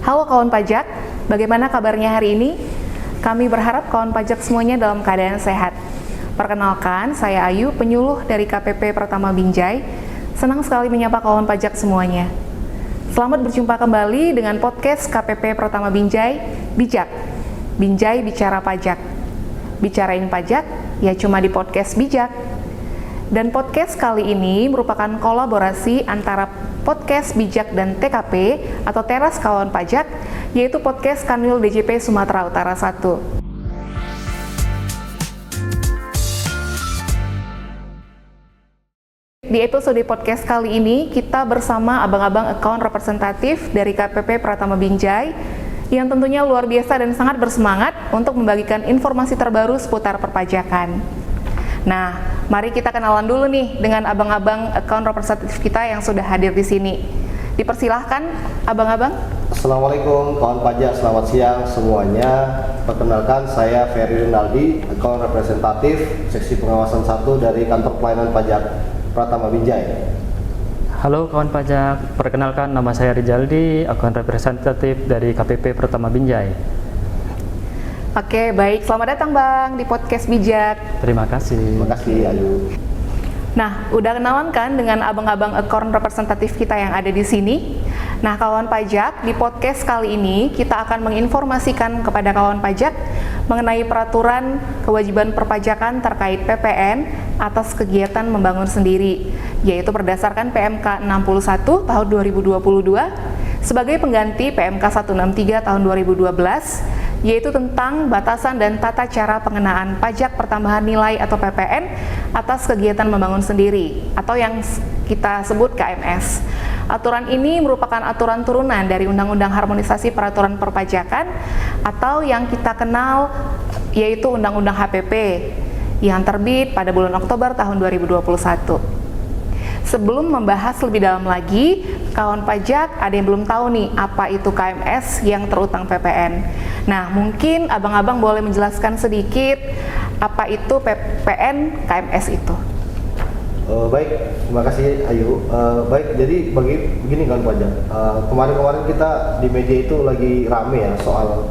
Halo kawan pajak, bagaimana kabarnya hari ini? Kami berharap kawan pajak semuanya dalam keadaan sehat. Perkenalkan, saya Ayu, penyuluh dari KPP Pratama Binjai. Senang sekali menyapa kawan pajak semuanya. Selamat berjumpa kembali dengan podcast KPP Pratama Binjai, Bijak. Binjai bicara pajak. Bicarain pajak, ya cuma di podcast Bijak. Dan podcast kali ini merupakan kolaborasi antara podcast Bijak dan TKP atau Teras Kawan Pajak, yaitu podcast Kanwil DJP Sumatera Utara 1. Di episode podcast kali ini, kita bersama abang-abang account representatif dari KPP Pratama Binjai yang tentunya luar biasa dan sangat bersemangat untuk membagikan informasi terbaru seputar perpajakan. Nah, mari kita kenalan dulu nih dengan abang-abang account representatif kita yang sudah hadir di sini. Dipersilahkan, abang-abang. Assalamualaikum kawan pajak, selamat siang semuanya. Perkenalkan, saya Ferry Rinaldi, account representatif seksi pengawasan 1 dari kantor pelayanan pajak Pratama Binjai. Halo kawan pajak, perkenalkan nama saya Rizaldi, account representatif dari KPP Pratama Binjai. Oke, baik. Selamat datang Bang di podcast Bijak. Terima kasih. Terima kasih Ayu. Nah, udah kenalan kan dengan abang-abang account representatif kita yang ada di sini? Nah, kawan pajak, di podcast kali ini kita akan menginformasikan kepada kawan pajak mengenai peraturan kewajiban perpajakan terkait PPN atas kegiatan membangun sendiri, yaitu berdasarkan PMK 61 tahun 2022 sebagai pengganti PMK 163 tahun 2012, yaitu tentang batasan dan tata cara pengenaan pajak pertambahan nilai atau PPN atas kegiatan membangun sendiri atau yang kita sebut KMS. Aturan ini merupakan aturan turunan dari Undang-Undang Harmonisasi Peraturan Perpajakan atau yang kita kenal yaitu Undang-Undang HPP yang terbit pada bulan Oktober tahun 2021. Sebelum membahas lebih dalam lagi, kawan pajak ada yang belum tahu nih apa itu KMS yang terutang PPN. Nah, mungkin abang-abang boleh menjelaskan sedikit apa itu PPN KMS itu. Baik, terima kasih Ayu. Baik, jadi begini kawan pajak. Kemarin-kemarin kita di media itu lagi rame ya soal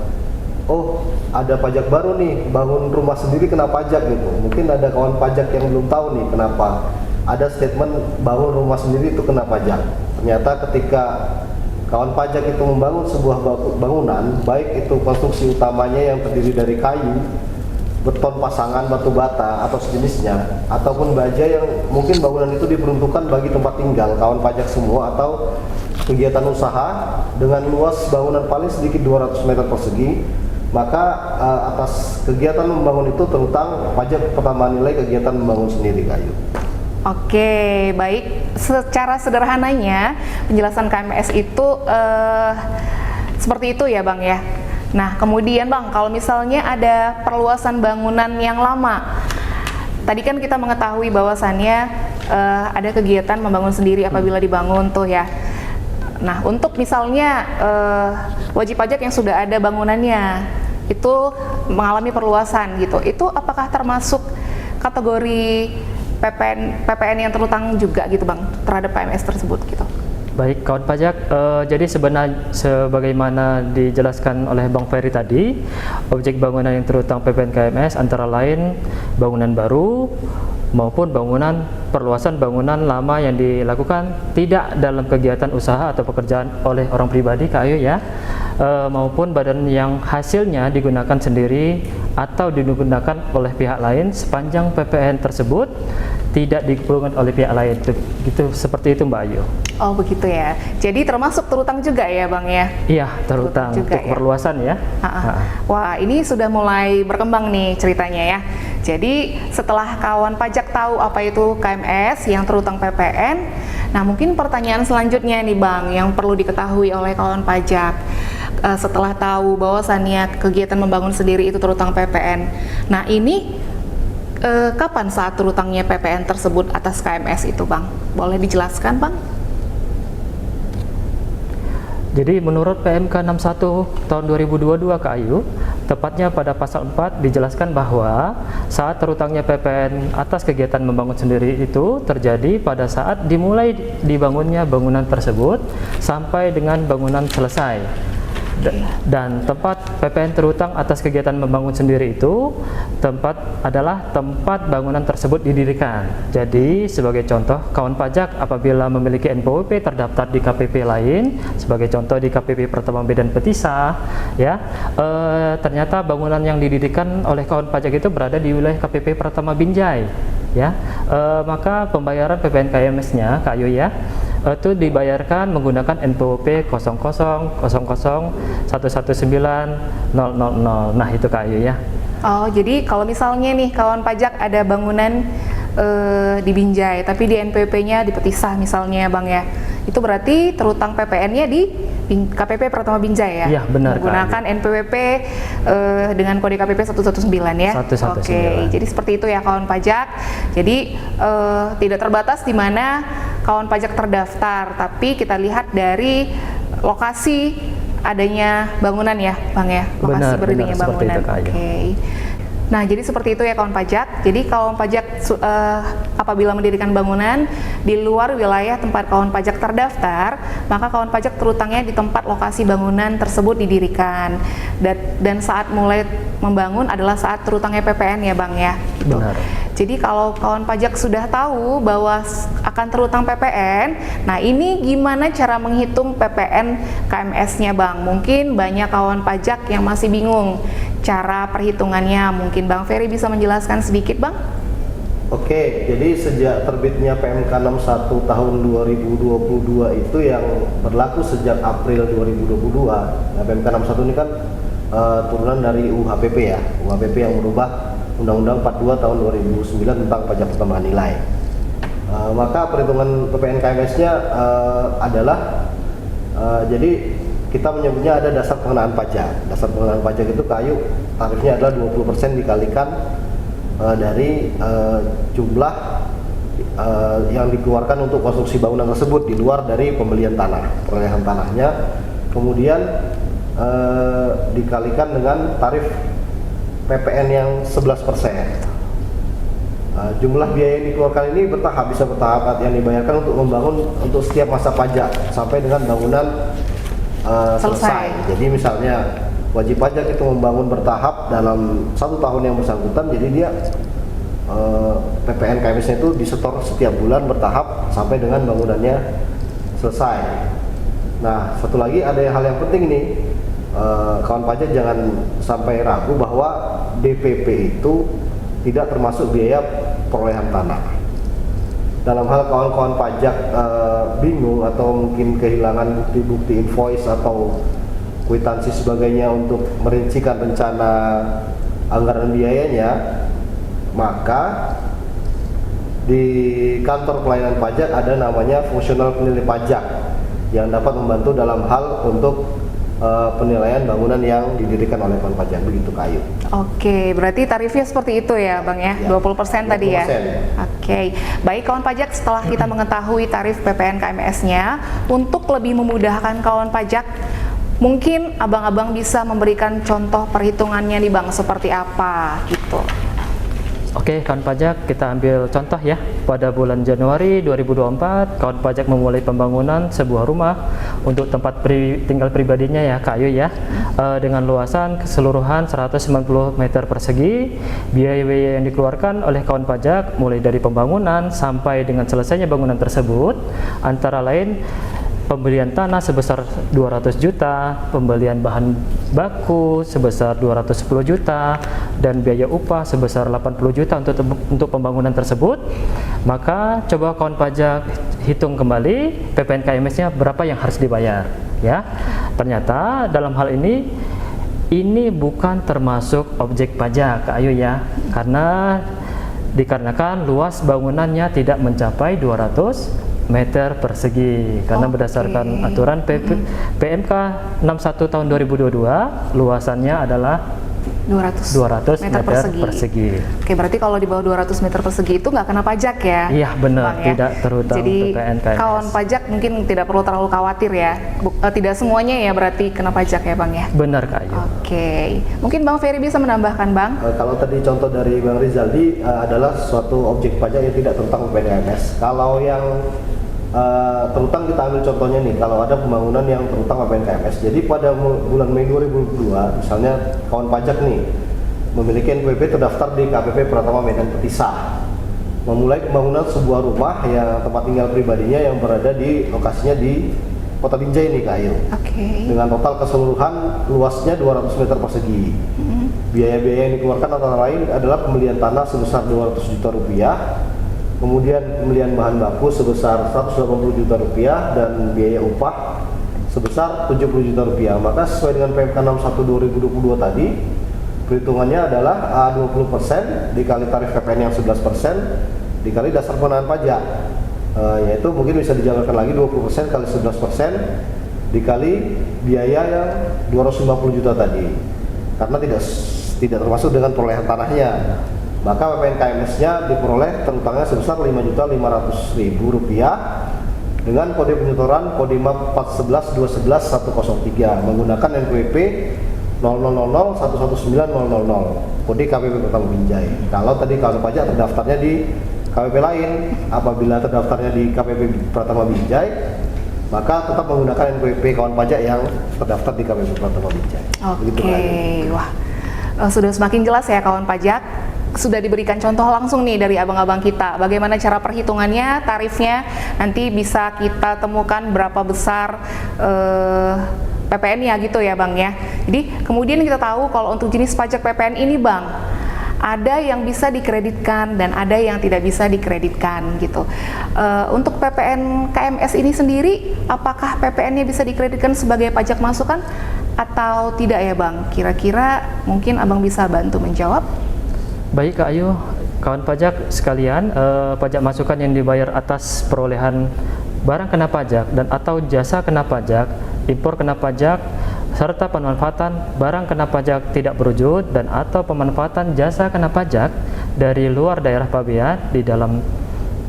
ada pajak baru nih, bangun rumah sendiri kena pajak gitu. Mungkin ada kawan pajak yang belum tahu nih kenapa ada statement bangun rumah sendiri itu kena pajak. Ternyata ketika kawan pajak itu membangun sebuah bangunan, baik itu konstruksi utamanya yang terdiri dari kayu, beton pasangan, batu bata atau sejenisnya, ataupun baja yang mungkin bangunan itu diperuntukkan bagi tempat tinggal kawan pajak semua atau kegiatan usaha dengan luas bangunan paling sedikit 200 meter persegi, maka atas kegiatan membangun itu terutang pajak pertambahan nilai kegiatan membangun sendiri kayu. Oke, baik. Secara sederhananya, penjelasan KMS itu seperti itu ya Bang ya. Nah, kemudian Bang, kalau misalnya ada perluasan bangunan yang lama, tadi kan kita mengetahui bahwasannya ada kegiatan membangun sendiri apabila dibangun tuh ya. Nah, untuk misalnya wajib pajak yang sudah ada bangunannya, itu mengalami perluasan gitu, itu apakah termasuk kategori PPN yang terutang juga gitu Bang terhadap KMS tersebut gitu? Baik kawan pajak, jadi sebenarnya sebagaimana dijelaskan oleh Bang Ferry tadi, objek bangunan yang terutang PPN KMS antara lain bangunan baru maupun perluasan bangunan lama yang dilakukan tidak dalam kegiatan usaha atau pekerjaan oleh orang pribadi ya, maupun badan yang hasilnya digunakan sendiri atau digunakan oleh pihak lain sepanjang PPN tersebut tidak dikeluarkan oleh pihak lain. Gitu, seperti itu Mbak Ayu. Oh begitu ya. Jadi termasuk terutang juga ya Bang ya? Iya, terutang untuk ya? Perluasan ya. Wah, ini sudah mulai berkembang nih ceritanya ya. Jadi setelah kawan pajak tahu apa itu KMS yang terutang PPN, nah mungkin pertanyaan selanjutnya nih Bang yang perlu diketahui oleh kawan pajak. Setelah tahu bahwasannya kegiatan membangun sendiri itu terutang PPN. Nah ini kapan saat terutangnya PPN tersebut atas KMS itu Bang? Boleh dijelaskan Bang? Jadi menurut PMK 61 tahun 2022 Kak Ayu, tepatnya pada pasal 4 dijelaskan bahwa saat terutangnya PPN atas kegiatan membangun sendiri itu terjadi pada saat dimulai dibangunnya bangunan tersebut sampai dengan bangunan selesai. Dan tempat PPN terhutang atas kegiatan membangun sendiri itu adalah tempat bangunan tersebut didirikan. Jadi sebagai contoh, kawan pajak apabila memiliki NPWP terdaftar di KPP lain, sebagai contoh di KPP Pertama Medan Petisa, ya, ternyata bangunan yang didirikan oleh kawan pajak itu berada di wilayah KPP Pertama Binjai, ya, maka pembayaran PPN KMS-nya, Kak Ayu ya, itu dibayarkan menggunakan NPWP 00011900. Nah itu Kak Ayu ya. Oh, jadi kalau misalnya nih kawan pajak ada bangunan di Binjai, tapi di NPWP-nya di Petisah misalnya Bang ya, itu berarti terutang PPN-nya di KPP Pertama Binjai ya? Iya benar. Menggunakan NPWP dengan kode KPP 119 ya? 119. Oke, jadi seperti itu ya kawan pajak. Jadi tidak terbatas di mana kawan pajak terdaftar, tapi kita lihat dari lokasi adanya bangunan ya Bang ya? Lokasi berdirinya bangunan. Oke. Nah, jadi seperti itu ya kawan pajak. Jadi kawan pajak apabila mendirikan bangunan di luar wilayah tempat kawan pajak terdaftar, maka kawan pajak terutangnya di tempat lokasi bangunan tersebut didirikan. Dan saat mulai membangun adalah saat terutangnya PPN ya Bang ya. Gitu. Benar. Jadi kalau kawan pajak sudah tahu bahwa akan terutang PPN, nah ini gimana cara menghitung PPN KMS-nya Bang? Mungkin banyak kawan pajak yang masih bingung cara perhitungannya. Mungkin Bang Ferry bisa menjelaskan sedikit Bang? Oke, jadi sejak terbitnya PMK 61 tahun 2022 itu yang berlaku sejak April 2022. Nah, PMK 61 ini kan turunan dari UHPP ya, UHPP yang merubah Undang-Undang 42 tahun 2009 tentang pajak pertambahan nilai. Maka perhitungan PPN KMS-nya adalah jadi kita menyebutnya ada dasar pengenaan pajak. Dasar pengenaan pajak itu kayu tarifnya adalah 20% dikalikan dari jumlah yang dikeluarkan untuk konstruksi bangunan tersebut di luar dari pembelian tanah, perolehan tanahnya, kemudian dikalikan dengan tarif PPN yang 11%. Jumlah biaya yang dikeluarkan ini bisa bertahap, yang dibayarkan untuk membangun untuk setiap masa pajak sampai dengan bangunan selesai. Jadi misalnya wajib pajak itu membangun bertahap dalam 1 tahun yang bersangkutan, jadi dia PPN KMS-nya itu disetor setiap bulan bertahap sampai dengan bangunannya selesai. Nah, satu lagi ada hal yang penting nih, kawan pajak jangan sampai ragu bahwa DPP itu tidak termasuk biaya perolehan tanah. Dalam hal kawan-kawan pajak bingung atau mungkin kehilangan bukti-bukti invoice atau kwitansi sebagainya untuk merincikan rencana anggaran biayanya, maka di kantor pelayanan pajak ada namanya fungsional penilai pajak yang dapat membantu dalam hal untuk penilaian bangunan yang didirikan oleh kawan pajak. Begitu Kak Ayu. Oke, berarti tarifnya seperti itu ya Bang ya, 20% tadi ya. Oke, baik kawan pajak, setelah kita mengetahui tarif PPN KMS-nya, untuk lebih memudahkan kawan pajak, mungkin abang-abang bisa memberikan contoh perhitungannya nih Bang, seperti apa gitu. Oke, kawan pajak, kita ambil contoh ya. Pada bulan Januari 2024, kawan pajak memulai pembangunan sebuah rumah untuk tempat tinggal pribadinya ya, Kak Ayu ya, dengan luasan keseluruhan 190 meter persegi. Biaya yang dikeluarkan oleh kawan pajak mulai dari pembangunan sampai dengan selesainya bangunan tersebut, antara lain pembelian tanah sebesar 200 juta, pembelian bahan baku sebesar 210 juta, dan biaya upah sebesar 80 juta untuk pembangunan tersebut. Maka coba kawan pajak hitung kembali PPN KMS-nya berapa yang harus dibayar ya. Ternyata dalam hal ini bukan termasuk objek pajak Kak Ayu ya, dikarenakan luas bangunannya tidak mencapai 200 meter persegi, karena berdasarkan aturan PMK 61 tahun 2022 luasannya adalah 200 meter persegi. Oke, berarti kalau di bawah 200 meter persegi itu nggak kena pajak ya? Iya benar, Bang, tidak terhutang PPN KMS. Kawan pajak mungkin tidak perlu terlalu khawatir ya, tidak semuanya ya berarti kena pajak ya Bang ya? Benar Kak Ayu. Oke, mungkin Bang Ferry bisa menambahkan Bang? Kalau tadi contoh dari Bang Rizaldi adalah suatu objek pajak yang tidak terhutang PPN KMS. Kalau yang terutang kita ambil contohnya nih, kalau ada pembangunan yang terutang PPN KMS. Jadi pada bulan Mei 2022, misalnya kawan pajak nih memiliki NPWP terdaftar di KPP Pratama Medan Petisah, memulai pembangunan sebuah rumah yang tempat tinggal pribadinya yang berada di lokasinya di Kota Binjai nih Kak Ayu. Dengan total keseluruhan luasnya 200 meter persegi. Biaya-biaya yang dikeluarkan antara lain adalah pembelian tanah sebesar 200 juta rupiah, kemudian pembelian bahan baku sebesar 180 juta rupiah, dan biaya upah sebesar 70 juta rupiah. Maka sesuai dengan PMK 61 2022 tadi, perhitungannya adalah 20% dikali tarif PPN yang 11% dikali dasar pengenaan pajak, yaitu mungkin bisa dijabarkan lagi 20% kali 11% dikali biaya yang 250 juta tadi, karena tidak termasuk dengan perolehan tanahnya. Maka PPN KMS-nya diperoleh terutangnya sebesar Rp5.500.000 dengan kode penyetoran kode MAP 41112103 menggunakan NPWP 00011900 kode KPP Pratama Binjai. Kalau tadi kawan pajak terdaftarnya di KPP lain, apabila terdaftarnya di KPP Pratama Binjai, maka tetap menggunakan NPWP kawan pajak yang terdaftar di KPP Pratama Binjai. Oke, wah sudah semakin jelas ya kawan pajak. Sudah diberikan contoh langsung nih dari abang-abang kita, bagaimana cara perhitungannya, tarifnya, nanti bisa kita temukan berapa besar PPN-nya gitu ya Bang ya. Jadi kemudian kita tahu kalau untuk jenis pajak PPN ini Bang, ada yang bisa dikreditkan dan ada yang tidak bisa dikreditkan gitu. Untuk PPN KMS ini sendiri, apakah PPN-nya bisa dikreditkan sebagai pajak masukan atau tidak ya Bang? Kira-kira mungkin Abang bisa bantu menjawab? Baik Kak Ayu, kawan pajak sekalian, pajak masukan yang dibayar atas perolehan barang kena pajak dan atau jasa kena pajak, impor kena pajak, serta pemanfaatan barang kena pajak tidak berwujud dan atau pemanfaatan jasa kena pajak dari luar daerah pabean di dalam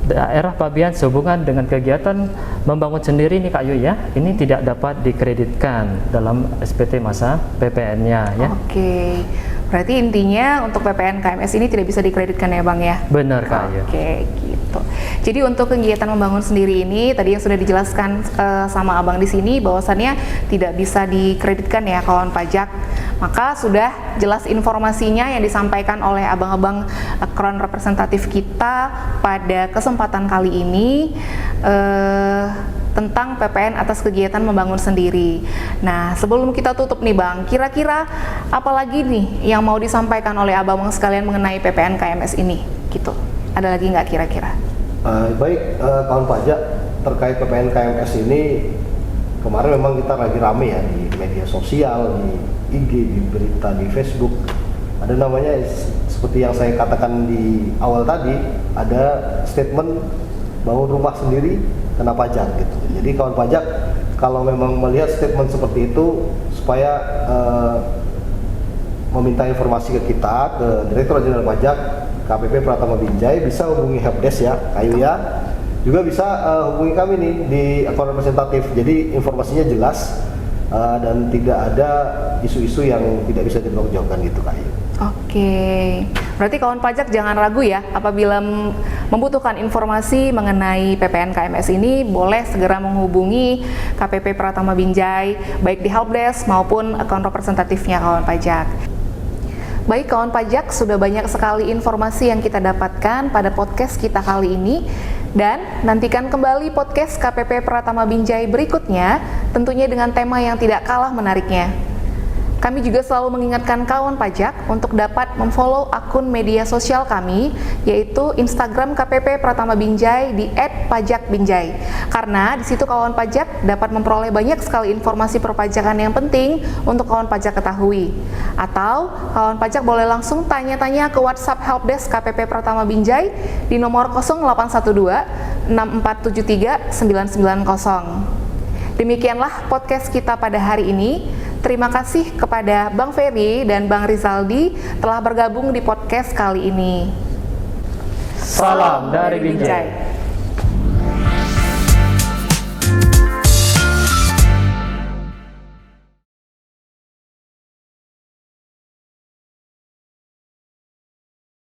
daerah pabean sehubungan dengan kegiatan membangun sendiri nih Kak Ayu ya, ini tidak dapat dikreditkan dalam SPT masa PPN-nya ya. Oke. Berarti intinya untuk PPN KMS ini tidak bisa dikreditkan ya Bang ya? Benar Kak Ayu. Oke, gitu. Jadi untuk kegiatan membangun sendiri ini tadi yang sudah dijelaskan sama Abang di sini bahwasannya tidak bisa dikreditkan ya kawan pajak. Maka sudah jelas informasinya yang disampaikan oleh abang-abang akron representatif kita pada kesempatan kali ini tentang PPN atas kegiatan membangun sendiri. Nah, sebelum kita tutup nih Bang, kira-kira apa lagi nih yang mau disampaikan oleh abang-abang sekalian mengenai PPN KMS ini? Gitu. Ada lagi nggak kira-kira? Baik, kawan pajak, terkait PPN KMS ini kemarin memang kita lagi rame ya di media sosial, di IG, di berita, di Facebook. Ada namanya seperti yang saya katakan di awal tadi, ada statement bangun rumah sendiri kena pajak gitu. Jadi kawan pajak kalau memang melihat statement seperti itu, supaya meminta informasi ke kita, ke Direktur Jenderal Pajak KPP Pratama Binjai, bisa hubungi helpdesk ya Ayu ya. Juga bisa hubungi kami nih di akun representatif. Jadi informasinya jelas dan tidak ada isu-isu yang tidak bisa dipertanggungjawabkan gitu Kak Ayu. Oke, berarti kawan pajak jangan ragu ya, apabila membutuhkan informasi mengenai PPN KMS ini, boleh segera menghubungi KPP Pratama Binjai, baik di helpdesk maupun akun representatifnya kawan pajak. Baik kawan pajak, sudah banyak sekali informasi yang kita dapatkan pada podcast kita kali ini, dan nantikan kembali podcast KPP Pratama Binjai berikutnya, tentunya dengan tema yang tidak kalah menariknya. Kami juga selalu mengingatkan kawan pajak untuk dapat memfollow akun media sosial kami, yaitu Instagram KPP Pratama Binjai di @pajakbinjai. Karena di situ kawan pajak dapat memperoleh banyak sekali informasi perpajakan yang penting untuk kawan pajak ketahui. Atau kawan pajak boleh langsung tanya-tanya ke WhatsApp Helpdesk KPP Pratama Binjai di nomor 0812 6473 990. Demikianlah podcast kita pada hari ini. Terima kasih kepada Bang Ferry dan Bang Rizaldi telah bergabung di podcast kali ini. Salam dari Binjai.